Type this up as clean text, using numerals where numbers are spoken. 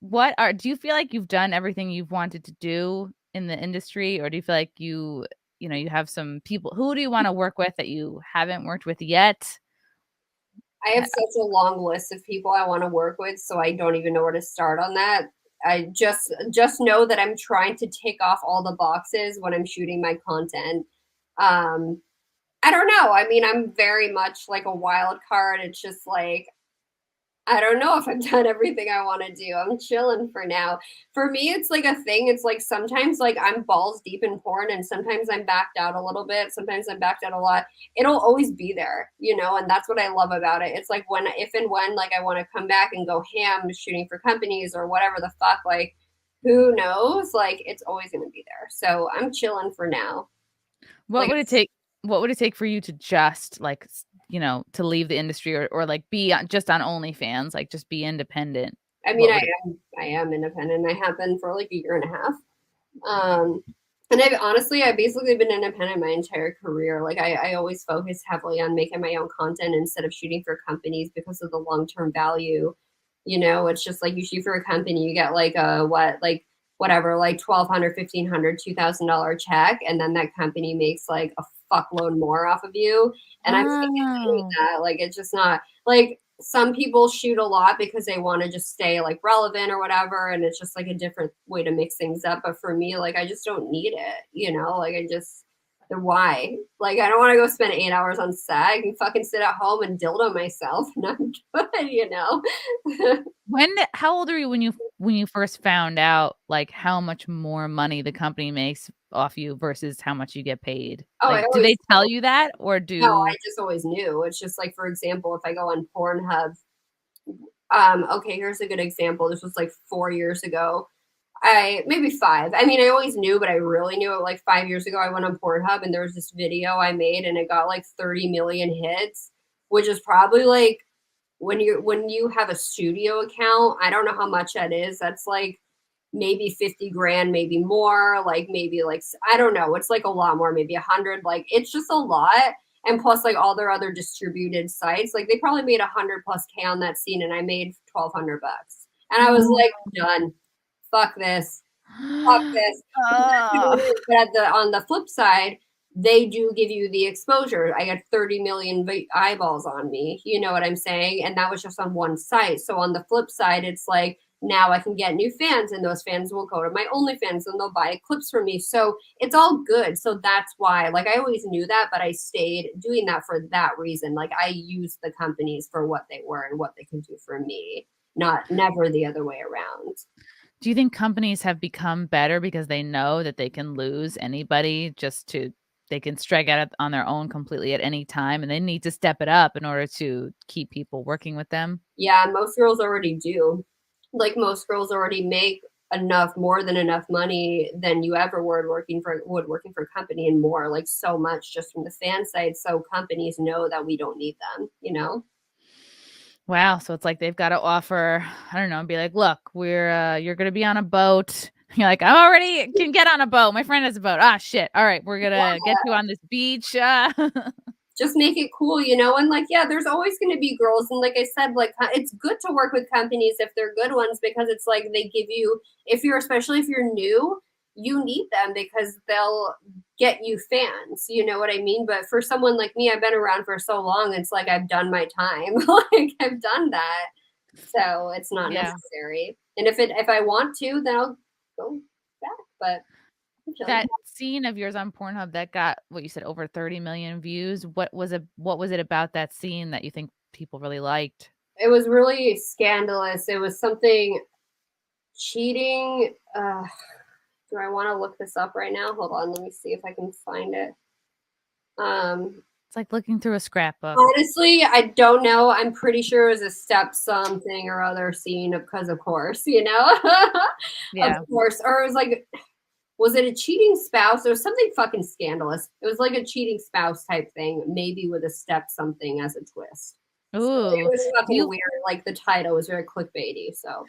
do you feel like you've done everything you've wanted to do in the industry, or do you feel like you have some people, who do you want to work with that you haven't worked with yet? I have such a long list of people I want to work with, so I don't even know where to start on that. I just know that I'm trying to tick off all the boxes when I'm shooting my content. Um, I don't know. I mean, I'm very much like a wild card. It's just like I don't know if I've done everything I want to do. I'm chilling for now. For me, it's like a thing. It's like sometimes like I'm balls deep in porn and sometimes I'm backed out a little bit. Sometimes I'm backed out a lot. It'll always be there, and that's what I love about it. It's like if and when like I want to come back and go ham shooting for companies or whatever the fuck, like who knows? Like it's always going to be there. So I'm chilling for now. What Like would it take? What would it take for you to just like, to leave the industry, or like be just on OnlyFans, like just be independent? I mean, What would it? I am independent. I have been for like a year and a half. Um, and I've basically been independent my entire career. Like I always focus heavily on making my own content instead of shooting for companies because of the long-term value. It's just like you shoot for a company, you get like whatever, like 1,200, 1,500, $2,000 check, and then that company makes like a fuckload more off of you. And I'm sick of doing Oh. that. Like it's just not like some people shoot a lot because they want to just stay like relevant or whatever, and it's just like a different way to mix things up. But for me, like I just don't need it. Like the why. Like I don't want to go spend 8 hours on set. I can fucking sit at home and dildo myself and I'm good. How old are you when you first found out like how much more money the company makes off you versus how much you get paid? Oh, I Like, do always they tell you that, or no, I do just always knew. It's just like, for example, if I go on Pornhub, okay, here's a good example. This was like 4 years ago. Maybe five. I mean, I always knew, but I really knew it like 5 years ago. I went on Pornhub and there was this video I made and it got like 30 million hits, which is probably like when you have a studio account, I don't know how much that is. That's like maybe 50 grand, maybe more, like maybe like I don't know. It's like a lot more, maybe 100. Like it's just a lot. And plus like all their other distributed sites, like they probably made 100+ K on that scene and I made $1,200. And I was like, done. Fuck this. Fuck this. Oh. But on the flip side, they do give you the exposure. I got 30 million eyeballs on me. You know what I'm saying? And that was just on one site. So on the flip side, it's like now I can get new fans, and those fans will go to my OnlyFans and they'll buy clips from me. So it's all good. So that's why, like, I always knew that, but I stayed doing that for that reason. Like, I used the companies for what they were and what they could do for me, never the other way around. Do you think companies have become better because they know that they can lose anybody, they can strike out on their own completely at any time, and they need to step it up in order to keep people working with them? Yeah, most girls already do. Like most girls already make more than enough money than you ever working for a company, and more, like so much just from the fan side. So companies know that we don't need them. Wow, so it's like they've got to offer, I don't know, be like, "Look, you're gonna be on a boat." You're like, "I already can get on a boat. My friend has a boat. Ah, shit. All right, we're gonna get you on this beach." Just make it cool. And like, yeah, there's always going to be girls. And like I said, like, it's good to work with companies if they're good ones, because it's like they give you, especially if you're new, you need them because they'll get you fans. You know what I mean? But for someone like me, I've been around for so long, it's like I've done my time. Like I've done that. So it's not Yeah. necessary. And if I want to, then I'll go back. But I'm chilling. That scene of yours on Pornhub that got, what you said, over 30 million views. What was it about that scene that you think people really liked? It was really scandalous. It was something cheating. Do I want to look this up right now? Hold on, let me see if I can find it. It's like looking through a scrapbook. Honestly, I don't know. I'm pretty sure it was a step something or other scene because, of course. Of Yeah. course. Or it was like, was it a cheating spouse? There was something fucking scandalous. It was like a cheating spouse type thing, maybe with a step something as a twist. So it Ooh. was Do fucking you weird. Like the title was very clickbaity. So